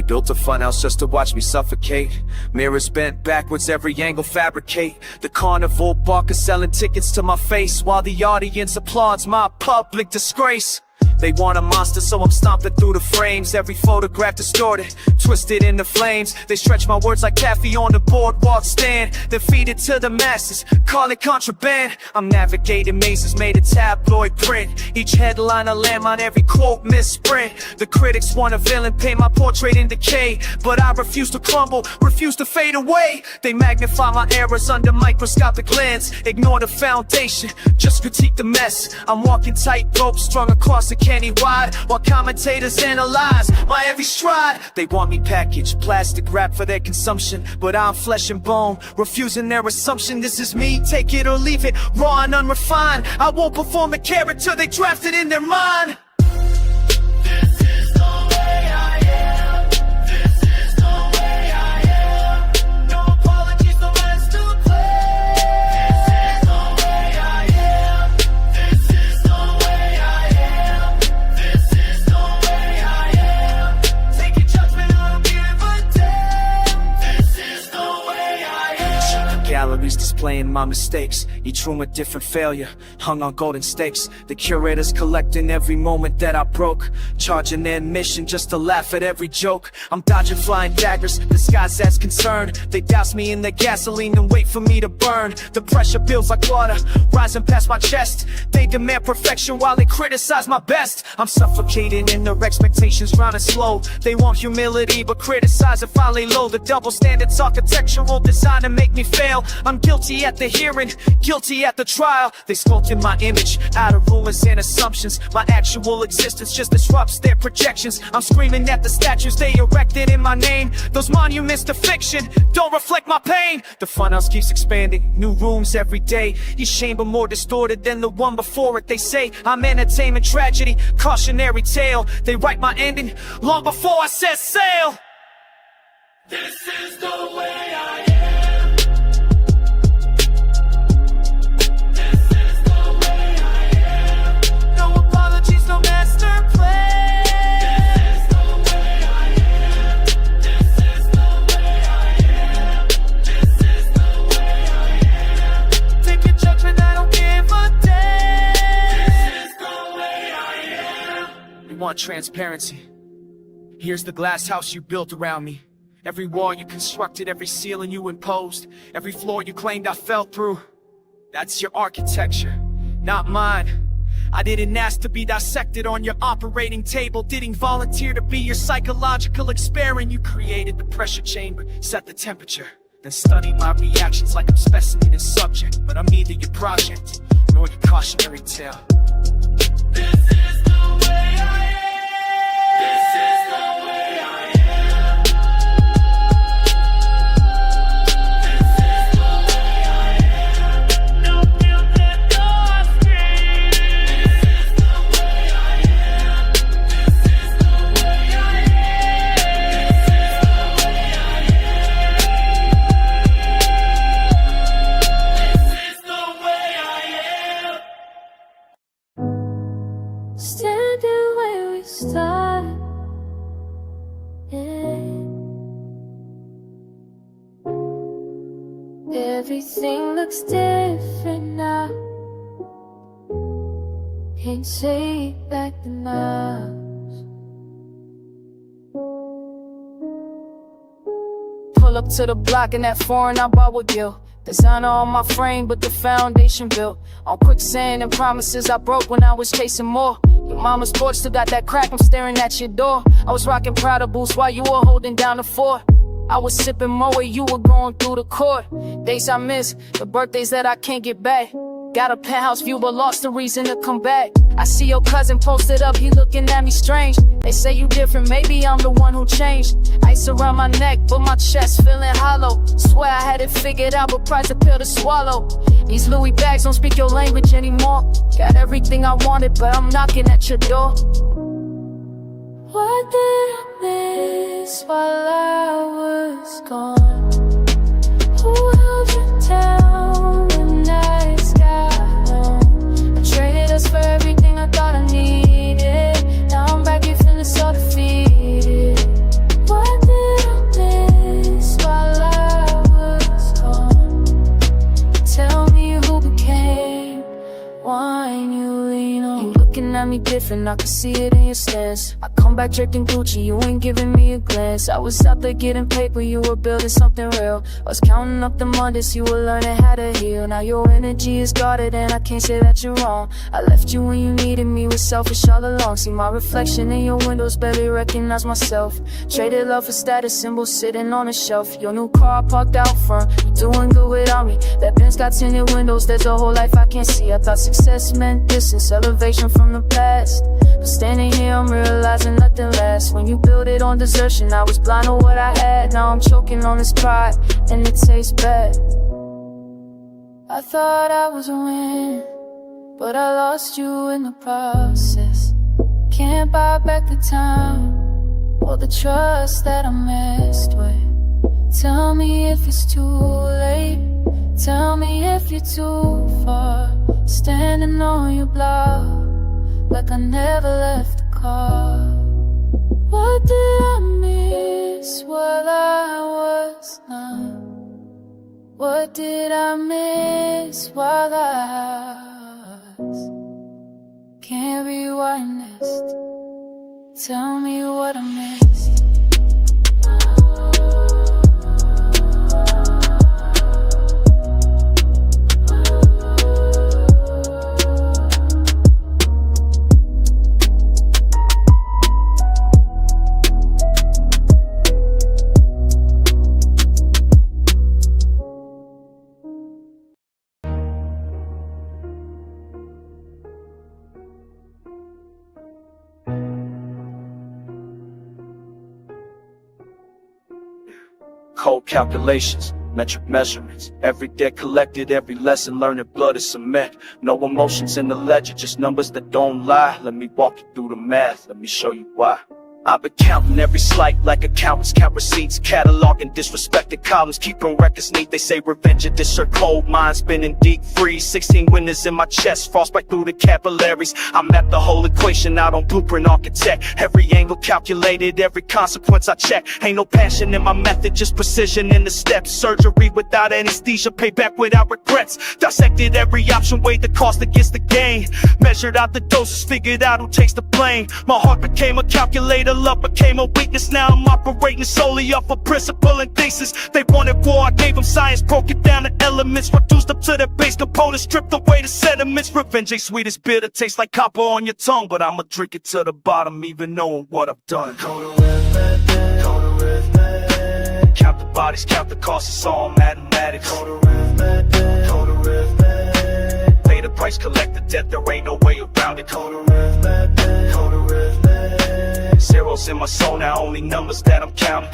They built a funhouse just to watch me suffocate. Mirrors bent backwards, every angle fabricate. The carnival barker selling tickets to my face, while the audience applauds my public disgrace. They want a monster, so I'm stomping through the frames. Every photograph distorted, twisted in the flames. They stretch my words like taffy on the boardwalk stand, then feed it to the masses, call it contraband. I'm navigating mazes made of tabloid print. Each headline a landmine, every quote misprint. The critics want a villain, paint my portrait in decay, but I refuse to crumble, refuse to fade away. They magnify my errors under microscopic lens, ignore the foundation, just critique the mess. I'm walking tightrope, strung across the candy wide, while commentators analyze my every stride. They want me packaged, plastic wrap for their consumption, but I'm flesh and bone, refusing their assumption. This is me, take it or leave it, raw and unrefined. I won't perform a character they drafted in their mind. This is the way I am. This is the way I am. No apologies, no less to play. This is the way I am. This is the way I am. This is the way I am. Take your judgment, I don't give a damn. This is the way I am. Galleries displaying my mistakes, each room a different failure, hung on golden stakes. The curators collecting every moment that I broke, charging their admission just to laugh at every joke. I'm dodging flying daggers, disguised as concerned. They douse me in their gasoline and wait for me to burn. The pressure builds like water, rising past my chest. They demand perfection while they criticize my best. I'm suffocating in their expectations, running slow. They want humility but criticize if I lay low. The double standards, architectural design to make me fail. I'm guilty at the hearing, guilty at the trial. They sculpted my image out of rumors and assumptions. My actual existence just disrupts their projections. I'm screaming at the statues they erected in my name. Those monuments to fiction don't reflect my pain. The funhouse keeps expanding, new rooms every day. Each chamber more distorted than the one before it. They say I'm entertainment tragedy, cautionary tale. They write my ending long before I set sail. This is the way I am. Want transparency? Here's the glass house you built around me. Every wall you constructed, every ceiling you imposed, every floor you claimed I fell through. That's your architecture, not mine. I didn't ask to be dissected on your operating table, didn't volunteer to be your psychological experiment. You created the pressure chamber, set the temperature, then studied my reactions like I'm specimen and subject. But I'm neither your project nor your cautionary tale. This is the way I am. This is the way I am. This is the way I am. No guilt and no shame. This is the way I am. This is the way I am. This is the way I am. This is the way I am. Standing where we started. Everything looks different now. Can't take back the nows. Pull up to the block in that foreign I bought with you. Designer on my frame, but the foundation built on quicksand and promises I broke when I was chasing more. Your mama's porch still got that crack, I'm staring at your door. I was rocking Prada boots while you were holding down the fort. I was sipping more while you were going through the court. Days I miss, the birthdays that I can't get back. Got a penthouse view but lost the reason to come back. I see your cousin posted up, he looking at me strange. They say you different, maybe I'm the one who changed. Ice around my neck, but my chest feeling hollow. Swear I had it figured out, but price a pill to swallow. These Louis bags don't speak your language anymore. Got everything I wanted, but I'm knocking at your door. What did I miss while I was gone? Who held you down when nights got long? I traded us for everything I thought I needed. Now I'm back here feeling so defeated. What different, I can see it in your stance. I come back draped in Gucci, you ain't giving me a glance. I was out there getting paper, you were building something real. I was counting up the Mondays, you were learning how to heal. Now your energy is guarded and I can't say that you're wrong. I left you when you needed me, was selfish all along. See my reflection in your windows, barely recognize myself. Traded love for status symbols sitting on a shelf. Your new car parked out front, you doing good without me. That Benz got tinted windows, there's a whole life I can't see. I thought success meant distance, elevation from the past. But standing here I'm realizing nothing lasts. When you build it on desertion, I was blind to what I had. Now I'm choking on this pride, and it tastes bad. I thought I was a win, but I lost you in the process. Can't buy back the time or the trust that I messed with. Tell me if it's too late, tell me if you're too far. Standing on your block like I never left the car. What did I miss while I was not? What did I miss while I was? Can't rewind this. Tell me what I missed. Cold calculations, metric measurements. Every day collected, every lesson learned in blood is cement. No emotions in the ledger, just numbers that don't lie. Let me walk you through the math, let me show you why. I've been counting every slight like accountants count receipts, cataloging disrespected columns, keeping records neat. They say revenge of this cold mind, spinning deep freeze. 16 winners in my chest, frostbite through the capillaries. I map the whole equation out on blueprint architect. Every angle calculated, every consequence I check. Ain't no passion in my method, just precision in the steps. Surgery without anesthesia, payback without regrets. Dissected every option, weighed the cost against the gain. Measured out the doses, figured out who takes the blame. My heart became a calculator, love became a weakness. Now I'm operating solely off of principle and thesis. They wanted war, I gave them science, broke it down to elements, reduced up to their base components, stripped away the sediments. Revenge ain't sweet as bitter, tastes like copper on your tongue, but I'ma drink it to the bottom, even knowing what I've done. Count the bodies, count the costs, it's all mathematics. Pay the price, collect the debt, there ain't no way around it. Zeros in my soul now, only numbers that I'm counting.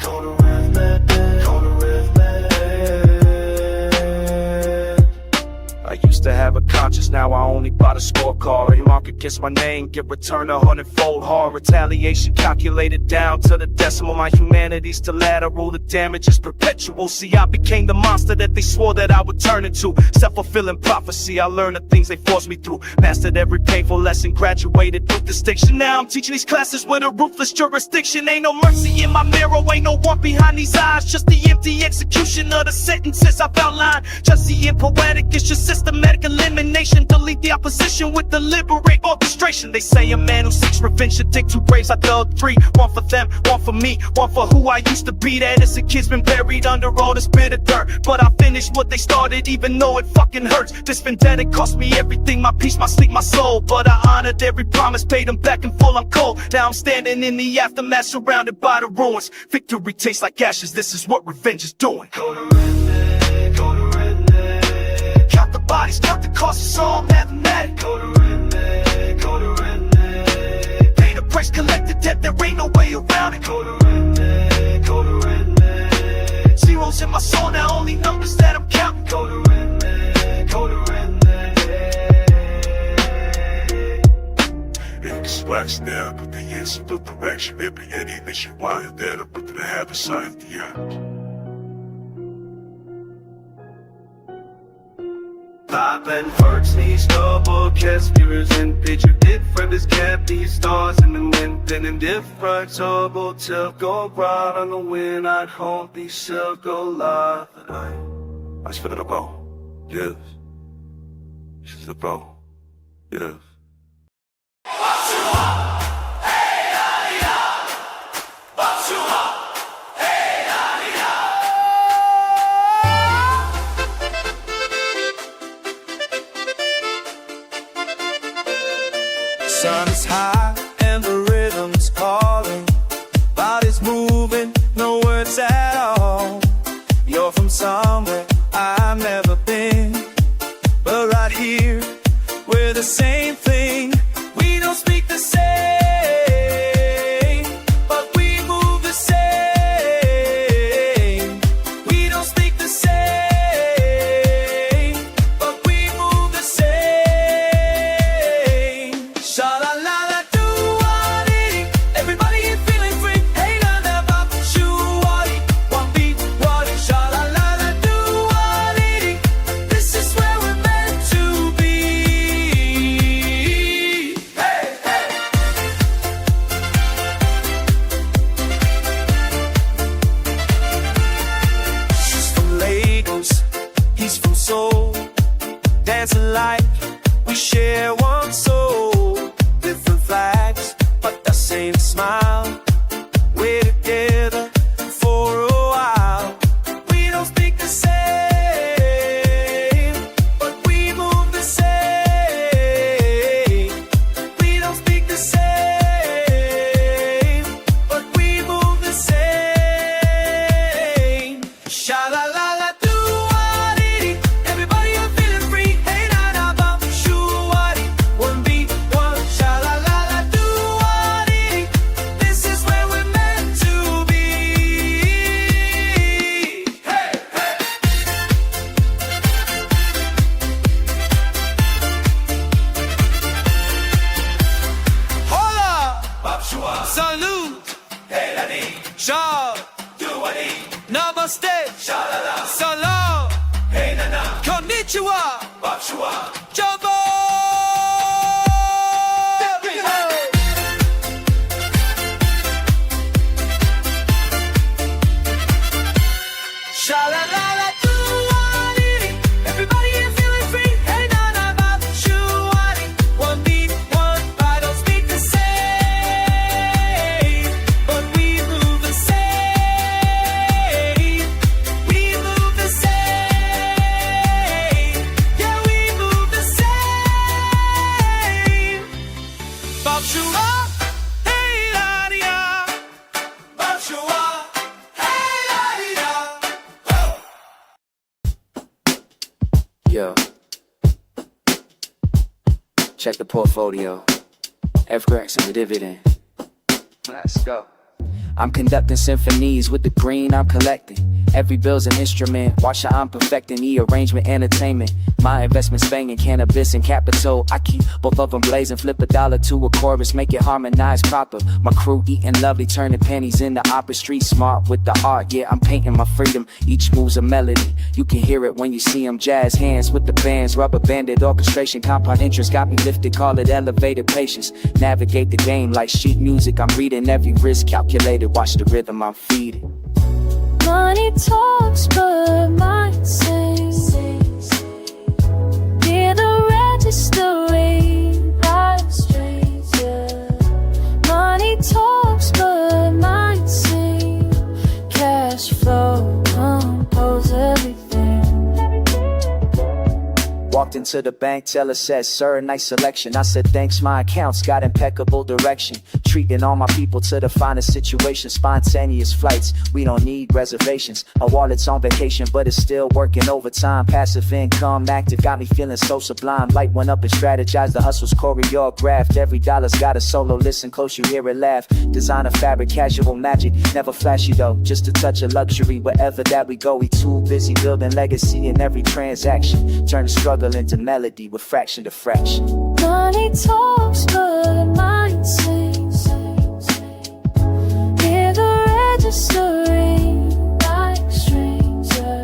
I used to have a conscience, now I only bought a scorecard. Every mark against my name, get returned 100-fold hard. Retaliation calculated down to the decimal. My humanity's to lateral, the damage is perpetual. See, I became the monster that they swore that I would turn into. Self-fulfilling prophecy, I learned the things they forced me through. Mastered every painful lesson, graduated with distinction. Now I'm teaching these classes with a ruthless jurisdiction. Ain't no mercy in my mirror, ain't no warmth behind these eyes. Just the empty execution of the sentences I've outlined. Just the poetic, it's just systematic elimination. Delete the opposition with deliberate orchestration. They say a man who seeks revenge should dig two graves. I dug three, one for them, one for me, one for who I used to be. That innocent kid's been buried under all this bitter dirt, but I finished what they started even though it fucking hurts. This vendetta cost me everything, my peace, my sleep, my soul, but I honored every promise, paid them back in full. I'm cold, now I'm standing in the aftermath surrounded by the ruins. Victory tastes like ashes, this is what revenge is doing. Go to redneck, go to redneck. Count the bodies, count the costs, it's all mathematic. Go to redneck, go to redneck. Pay the price, collect the debt, there ain't no way around it. Go to redneck, go to redneck. Zeros in my soul, now only numbers that I'm counting. Go to redneck, go to redneck. Wax now, but the answer to direction, every any nationwide that up to the habit side of the art. Poppin' hurts these double cast mirrors and picture different as cap these stars in the wind and indifferent double tilt go right on the wind. I'd hold these circle live. I spit it about, yes. She's about, yes. all. You're from somewhere I've never been, but right here, we're the same thing. We don't speak the same, but we move the same. We don't speak the same, but we move the same. Sha-la-la-la-do-wa-dee, everybody is feeling free. Hey, la-la-bop, shoo-wa-dee, one beat, wa-dee. Sha-la-la-la-do-wa-dee, this is where we're meant to be. Hey, hey. She's from Lagos, he's from Seoul. Dancing like we share one soul. Different flags, but the same smile. We're together for a while. We don't speak the same, but we move the same. We don't speak the same, but we move the same. Sha-la-la-la-do-wa-dee, everybody are feeling free. Hey, na-na-bop, shoo-wa-dee, one beat, one. Sha-la-la-la-do-wa-dee, this is where we're meant to be. Hey, hey. Hola, salute, Shah, Namaste, Salam, Konnichiwa, Jumbo. Sha-la-la-la-do-wa-dee, everybody is feeling free. Hey, na-na-bop, shoo-wa-dee, one beat, one. I don't speak the same, but we move the same. We move the same. Yeah, we move the same. Bop, shoo-wa, hey, la-dee-ya. Bop, shoo-wa, hey, la-dee-ya. Yo, check the portfolio. F Grex and the dividend. Let's go. I'm conducting symphonies with the green I'm collecting. Every bill's an instrument, watch how I'm perfecting the arrangement, entertainment. My investment's banging, cannabis and capital. I keep both of them blazing, flip $1 to a chorus, make it harmonize proper. My crew eating lovely, turning pennies into opera. Street smart with the art, yeah, I'm painting my freedom. Each move's a melody, you can hear it when you see them. Jazz hands with the bands, rubber banded orchestration. Compound interest got me lifted, call it elevated patience. Navigate the game like sheet music, I'm reading every risk calculated. Watch the rhythm I'm feeding. Money talks, but mine sings. Near the register, like a stranger. Money talks, but mine sings. Cash flow compose everything. Walked into the bank, teller said, sir, nice selection. I said, thanks, my accounts got impeccable direction. Treating all my people to the finest situation. Spontaneous flights, we don't need reservations. My wallet's on vacation, but it's still working overtime. Passive income active, got me feeling so sublime. Light went up and strategized, the hustle's choreographed. Every dollar's got a solo, listen close, you hear it laugh. Designer fabric, casual magic, never flashy though. Just a touch of luxury, wherever that we go. We too busy building legacy in every transaction. Turn the struggle into melody with fraction to fraction. Money talks, but mine sings. Hear the register like a stranger.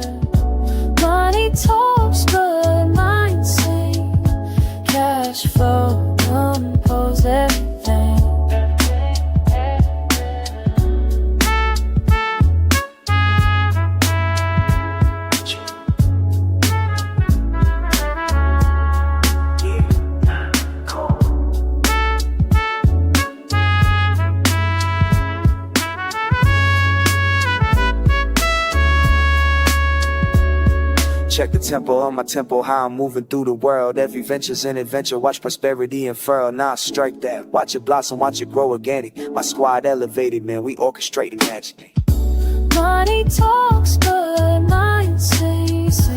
Money talks, but mine sings. Cash flow compose everything. Check the tempo on my tempo, how I'm moving through the world. Every venture's an adventure, watch prosperity unfurl. Now strike that, watch it blossom, watch it grow organic. My squad elevated, man, we orchestrating magic. Money talks, but mine sings.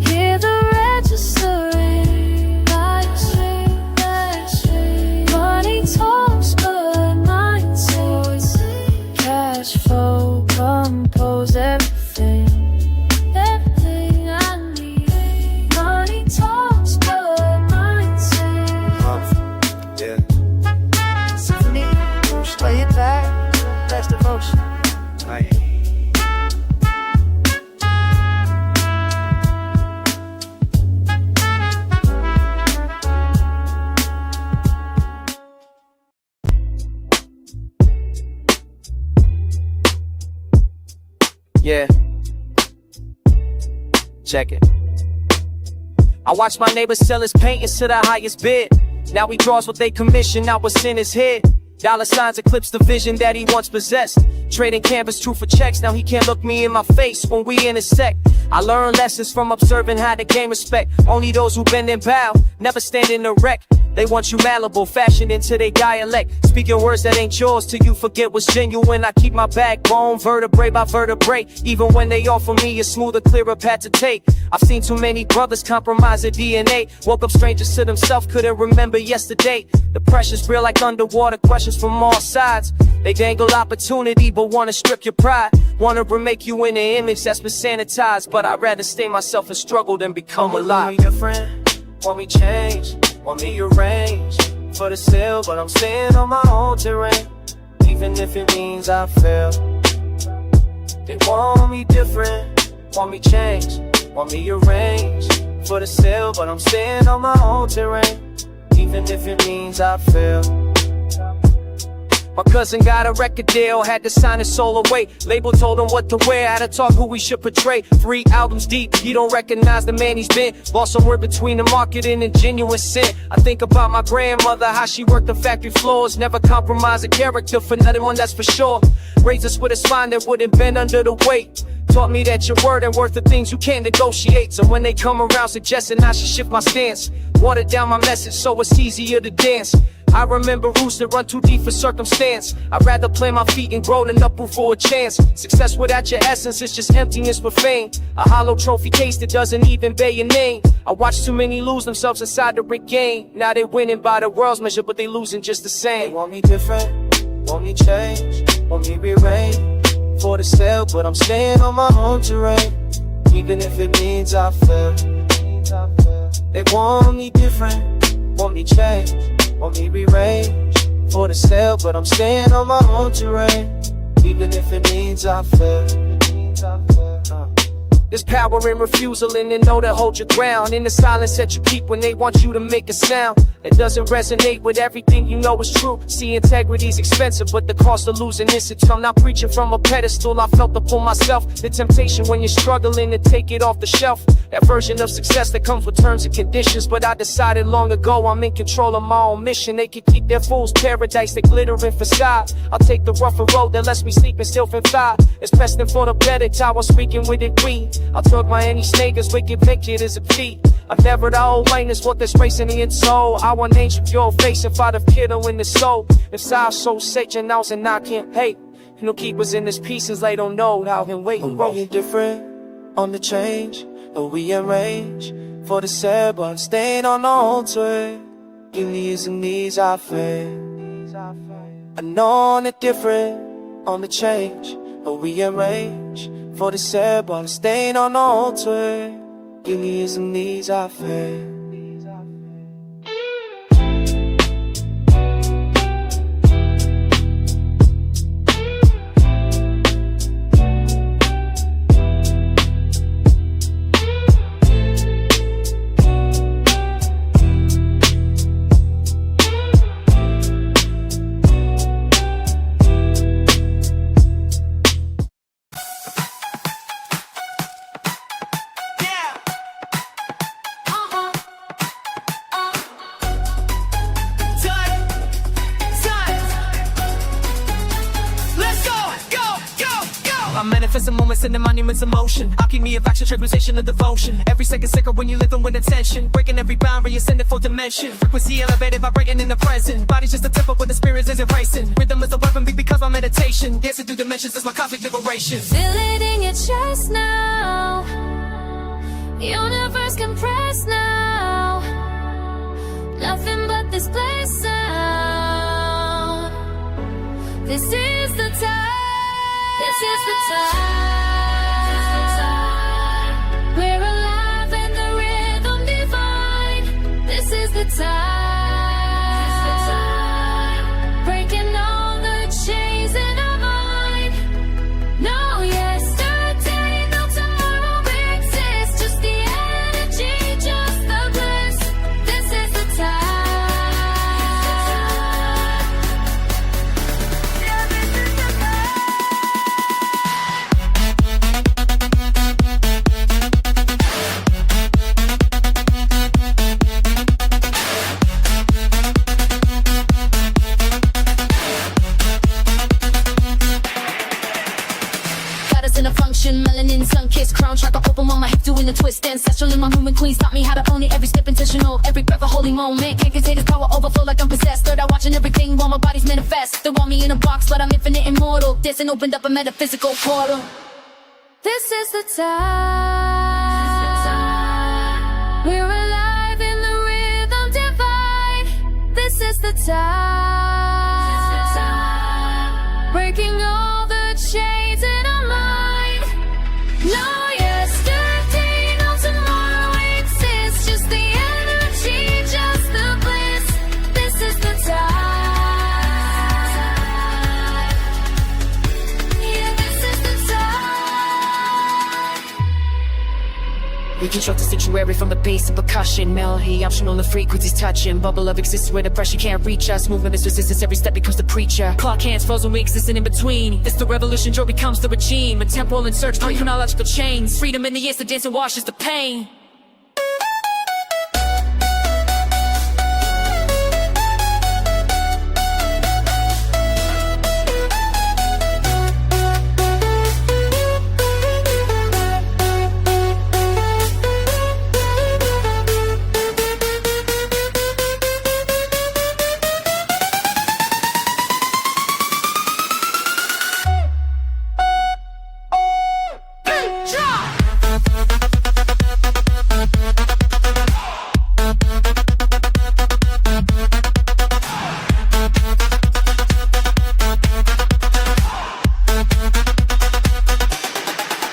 Hear the register ring. Money talks, but mine sings. Cash flow compose everything. Everything I need. Money talks, but mine sings. Yeah. Symphony, just play it back. That's devotion. Aye. Yeah. Check it. I watch my neighbors sell his paintings to the highest bid. Now he draws what they commission, now what's in his head. Dollar signs eclipse the vision that he once possessed. Trading canvas true for checks, now he can't look me in my face when we intersect. I learned lessons from observing how to gain respect. Only those who bend and bow, never stand in the wreck. They want you malleable, fashioned into their dialect. Speaking words that ain't yours till you forget what's genuine. I keep my backbone vertebrae by vertebrae. Even when they offer me a smoother, clearer path to take. I've seen too many brothers compromise their DNA. Woke up strangers to themselves, couldn't remember yesterday. The pressure's real like underwater, questions from all sides. They dangle opportunity but wanna strip your pride. Wanna remake you in an image that's been sanitized. But I'd rather stay myself and struggle than become alive. Different, want me change, want me arrange for the sale, but I'm staying on my own terrain. Even if it means I fail. They want me different, want me change, want me arrange for the sale, but I'm staying on my own terrain. Even if it means I fail. My cousin got a record deal, had to sign his soul away. Label told him what to wear, had to talk who we should portray. 3 albums deep, he don't recognize the man he's been. Lost somewhere between the marketing and genuine sin. I think about my grandmother, how she worked the factory floors. Never compromised a character for nothing, one that's for sure. Raised us with a spine that wouldn't bend under the weight. Taught me that your word ain't worth the things you can't negotiate. So when they come around suggesting I should shift my stance, watered down my message so it's easier to dance. I remember roots that run too deep for circumstance. I'd rather plant my feet and grow than uproot for a chance. Success without your essence is just emptiness with fame. A hollow trophy case that doesn't even bear your name. I watched too many lose themselves inside the big game. Now they winning by the world's measure, but they losing just the same. They want me different, want me change, want me rearrange for the sale, but I'm staying on my own terrain. Even if it means I fail. They want me different, want me change, want me rearrange for the sale, but I'm staying on my own terrain. Even if it means I fail. There's power in refusal and in know to hold your ground. In the silence that you keep when they want you to make a sound that doesn't resonate with everything you know is true. See, integrity's expensive, but the cost of losing is it. I'm not preaching from a pedestal, I felt upon myself. The temptation when you're struggling to take it off the shelf. That version of success that comes with terms and conditions. But I decided long ago I'm in control of my own mission. They can keep their fool's paradise, they glittering facade. I'll take the rougher road that lets me sleep and still fly. It's best and for the better, I was speaking with it, we. I'll talk my any snake as wicked wicked as a feat. I've never the old lane is what there's race in the soul. I want ancient your face if I'd have killed in the soul. If I so Satan knows and I can't hate. You know, keep us in this pieces they don't know how can wait. I'm rolling different on the change, but we arrange for the sale, but I'm staying on the own track. In these and these I fail. I know on the different on the change, but we arrange for the sale, but I'm staying on the old track. In these and these I fail. I'm manifesting moments and the monuments of motion. Alchemy of action, transmutation of devotion. Every second sicker when you living with attention. Breaking every boundary, ascending for dimension. Frequency elevated, vibrating in the present. Body's just a temple where the spirit is erasing. Rhythm is a weapon because my meditation. Dancing through dimensions is my cosmic liberation. Feel it in your chest now. Universe compressed now. Nothing but this place sound. This is the time. This is the time. We're alive in the rhythm divine. This is the time. Breaking all the chains in our mind. No yesterday, no tomorrow exists. Just the energy, just the bliss. This is the time. Yeah, this is the time. Goddess in a function, melanin, sun-kissed crown track. I open on my hip, doing the twist. Ancestral in my human queens taught me how to own it. Every step intentional, every breath a holy moment. Can't contain this power, overflow like I'm possessed. Third eye watching everything while my body's manifest. They want me in a box, but I'm infinite immortal. Dancing opened up a metaphysical portal. This is the time. We're alive in the rhythm divine. This is the time. Breaking all the chains in our mind. No yesterday, no tomorrow exists. Just the energy, just the bliss. This is the time. Yeah, this is the time. We control the sanctuary from the bass and percussion. Melody, optional, the frequencies touching. Bubble of existence where the pressure can't reach us. Movement is resistance, every step becomes the preacher. Clock hands frozen, we existing in between. It's the revolution, joy becomes the regime. A temple in search, break chronological chains. Freedom in the instant, dancing washes the pain.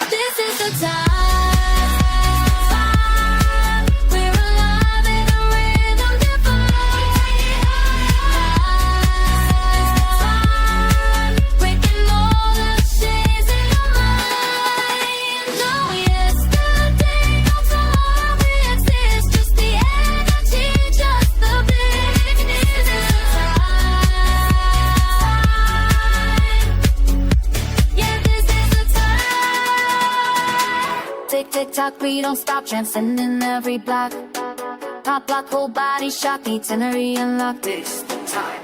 This is the time. We're alive in the rhythm divine. Breaking all the chains in our mind. No yesterday, no tomorrow exists. Just the energy, just the bliss. This is the time. Yeah, this is the time. Tick, tick, tock, we don't stop, transcending every block. Top block, whole body shock, itinerary unlocked. This the time.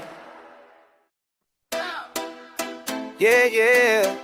Yeah, yeah.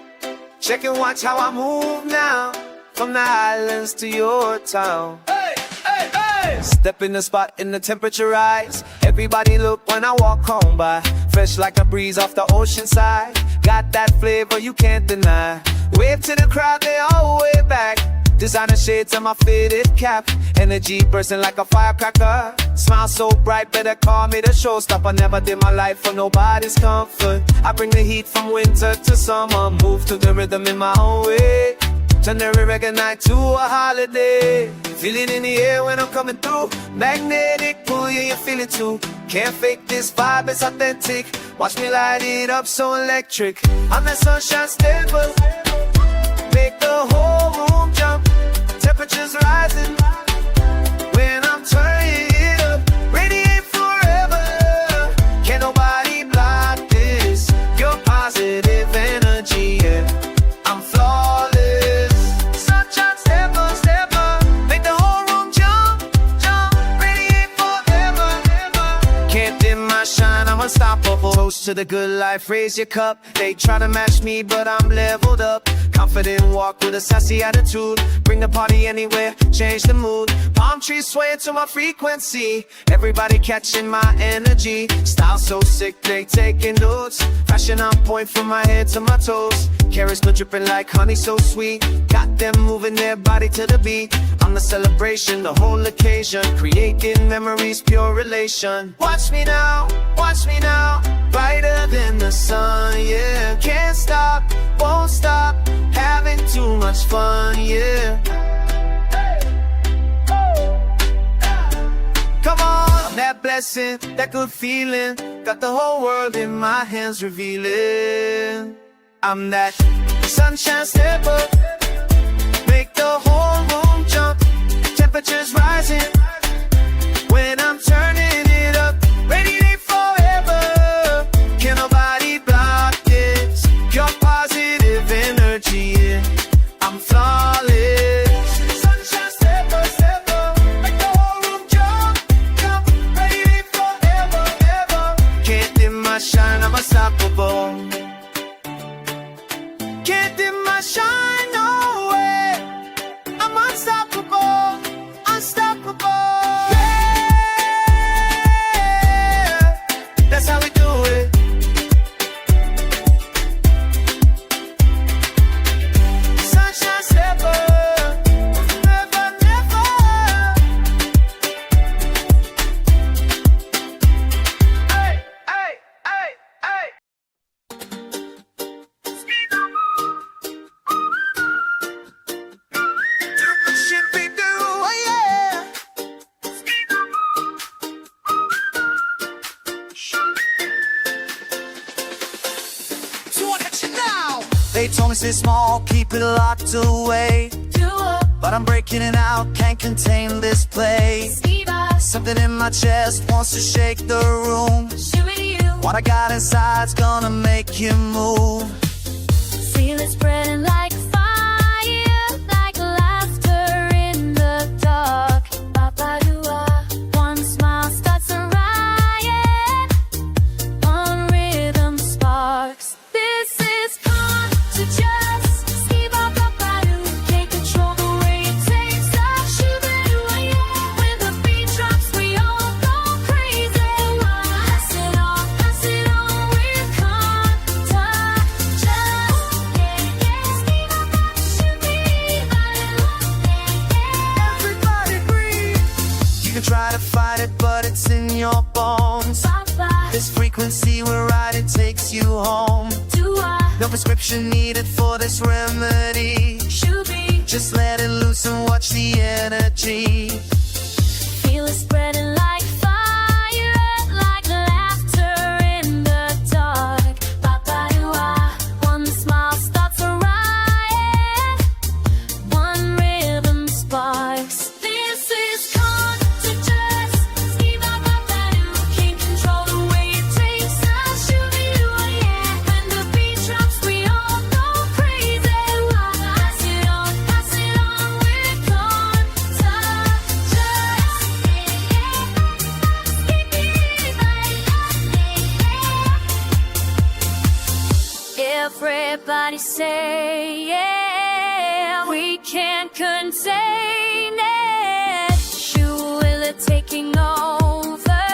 Check and watch how I move now. From the islands to your town. Hey, hey, hey! Step in the spot and the temperature rise. Everybody look when I walk home by. Fresh like a breeze off the ocean side. Got that flavor you can't deny. Wave to the crowd, they all way back. Designer shades on my fitted cap. Energy bursting like a firecracker. Smile so bright, better call me the showstopper. Never did my life for nobody's comfort. I bring the heat from winter to summer. Move to the rhythm in my own way. Turn every reggae night to a holiday. Feel it in the air when I'm coming through. Magnetic pull, yeah, you feel it too. Can't fake this vibe, it's authentic. Watch me light it up so electric. I'm that sunshine stable. Make the whole room jump. Temperatures rising when I'm turning it up. Radiate forever. Can't nobody block this. Your positive energy, yeah. I'm flawless. Sunshine stepper, stepper. Make the whole room jump, jump. Radiate forever. Can't dim my shine, I'm unstoppable. Toast to the good life, raise your cup. They try to match me, but I'm leveled up. Confident walk with a sassy attitude. Bring the party anywhere, change the mood. Palm trees swaying to my frequency. Everybody catching my energy. Style so sick, they taking notes. Fashion on point from my head to my toes. Carrots good dripping like honey, so sweet. Got them moving their body to the beat. I'm the celebration, the whole occasion. Creating memories, pure relation. Watch me now, brighter than the sun, yeah. Can't stop, won't stop, having too much fun, yeah. Come on, that blessing, that good feeling. Got the whole world in my hands revealing. I'm that sunshine stepper, make the whole room jump. Temperatures rising when I'm turning it up. Radiate forever, can nobody block this. Pure positive energy, yeah. I'm flawless. Sunshine stepper, stepper, make the whole room jump, jump. Radiate forever, ever. Can't dim my shine, I'm unstoppable. Can't dim my shine, no way. I'm unstoppable, unstoppable. Yeah, that's how we do it. Sunshine stepper, never, never. Hey, hey, hey, hey. They told me stay small, keep it locked away. But I'm breaking it out, can't contain this play. Something in my chest wants to shake the room. What I got inside's gonna make you move. Feel it spreading like fire, like laughter in the dark. Ba-ba-doo-ah. One smile starts a riot, one rhythm sparks. This is contagious. Ski-ba-ba-ba-doo. Can't control the way it takes us. Shoo-ba-doo-ah-yeah. When the beat drops, we all go crazy. Pass it on, we're contagious. Everybody breathe. You can try to fight it, but it's in your bones. This frequency we're riding takes you home. No prescription needed for this remedy. Just let it loose and watch the energy. Feel it spreading like fire, like laughter in the dark. Ba-ba-doo-ah. One smile starts a riot, one rhythm sparks. This is contagious. Ski-ba-ba-ba-doo. Can't control the way it takes us. Shoo-ba-doo-ah-yeah. When the beat drops, we all go crazy. Pass it on, we're contagious. Everybody say yeah, we can't contain it. Shoe will it taking over,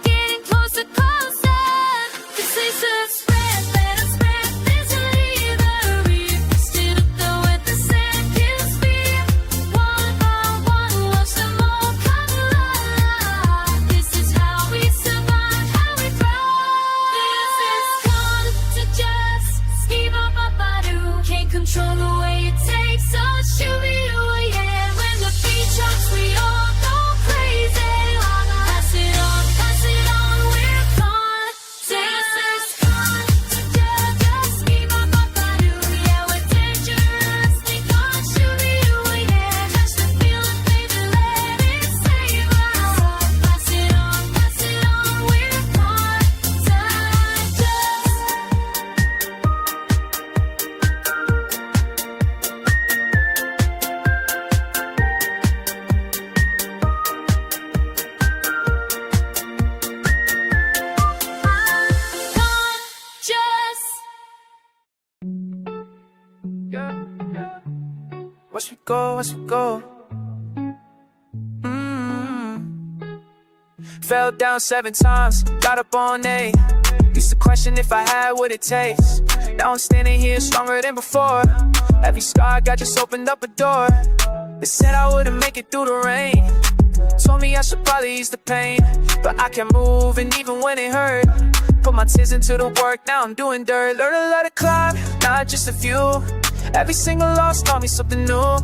getting closer, closer. This is a spread, let us spread this delivery. Still up there with the second speed. One by one, watch them all come alive. This is how we survive, how we thrive. This is contagious. Ski-ba-ba-ba-doo. Can't control the way it takes us. Shoo-be-doo-yeah. When the beat drops, we all go crazy. Pass it on, we're contagious. Contagious. Ski-ba-ba-ba-doo. Yeah, we're dangerous. Think on shoo-be-doo-yeah. Catch the feeling, baby, let it save us. Pass it on, we're contagious. watch me go, watch me go. Fell down 7 times, got up on 8. Used to question if I had what it takes. Now I'm standing here stronger than before. Every scar God just opened up a door. They said I wouldn't make it through the rain. Told me I should probably ease the pain, but I can't move, and even when it hurt, put my tears into the work, now I'm doing dirt. Learn a lot to climb, not just a few. Every single loss taught me something new.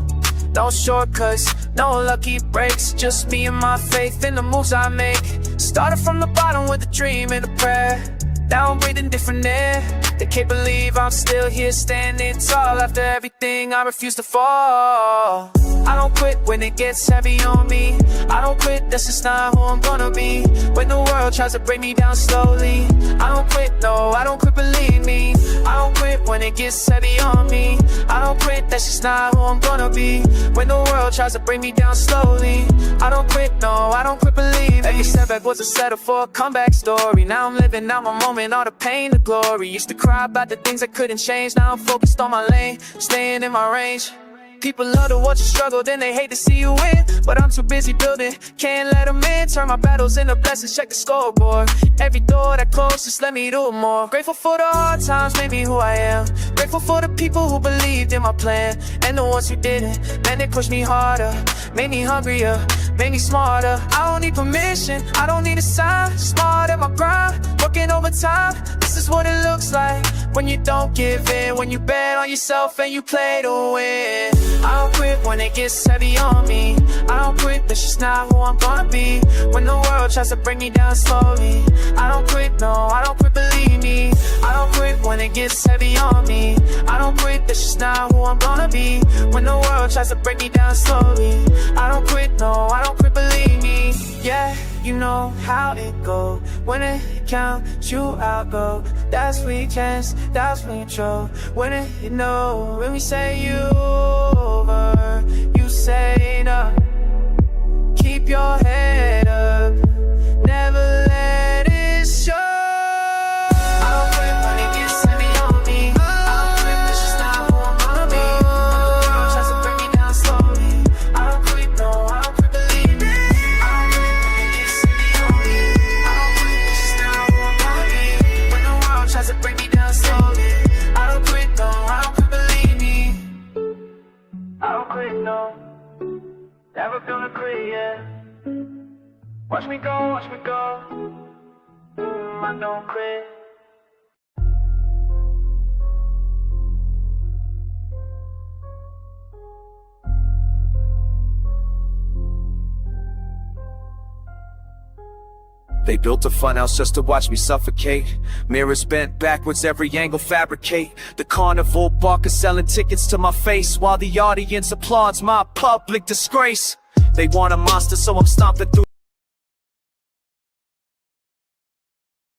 No shortcuts, no lucky breaks, just me and my faith in the moves I make. Started from the bottom with a dream and a prayer. Now I'm breathing different air. They can't believe I'm still here standing tall. After everything, I refuse to fall. I don't quit when it gets heavy on me. I don't quit, that's just not who I'm gonna be. When the world tries to break me down slowly, I don't quit, no, I don't quit, believe me. I don't quit when it gets heavy on me. I don't quit, that's just not who I'm gonna be. When the world tries to break me down slowly, I don't quit, no, I don't quit, believe me. Every setback was a setup for a comeback story. Now I'm living out my moment, all the pain, the glory. Used to cry about the things I couldn't change. Now I'm focused on my lane, staying in my range. People love to watch you struggle, then they hate to see you win. But I'm too busy building, can't let them in. Turn my battles into blessings, check the scoreboard. Every door that closed just let me do more. Grateful for the hard times, made me who I am. Grateful for the people who believed in my plan, and the ones who didn't, man, they pushed me harder. Made me hungrier, made me smarter. I don't need permission, I don't need a sign. Smart at my grind, working overtime. This is what it looks like when you don't give in, when you bet on yourself and you play to win. I don't quit when it gets heavy on me. I don't quit, that's just not who I'm gonna be. When the world tries to bring me down slowly, I don't quit, no, I don't quit, believe me. I don't quit when it gets heavy on me. I don't quit, that's just not who I'm gonna be. When the world tries to break me down slowly, I don't quit, no, I don't quit, believe me. Yeah, you know how it go. When it counts you out, go. That's weekends, that's when you troll. When it, you know, when we say you over, you say no. Keep your head up, never let it show. I don't quit when it gets heavy on me. I don't quit, that's just not who I'm gonna be. When the world tries to bring me down slowly, I don't quit, no, I don't quit, believe me. I don't quit when it gets heavy on me. I don't quit, that's just not who I'm gonna be. When the world tries to bring me down slowly, I don't quit, no, I don't quit, believe me. I don't quit, no, never gonna quit, yeah. Watch me go, watch me go. I don't quit. They built a funhouse just to watch me suffocate. Mirrors bent backwards, every angle fabricate. The carnival barker selling tickets to my face, while the audience applauds my public disgrace. They want a monster, so I'm stomping through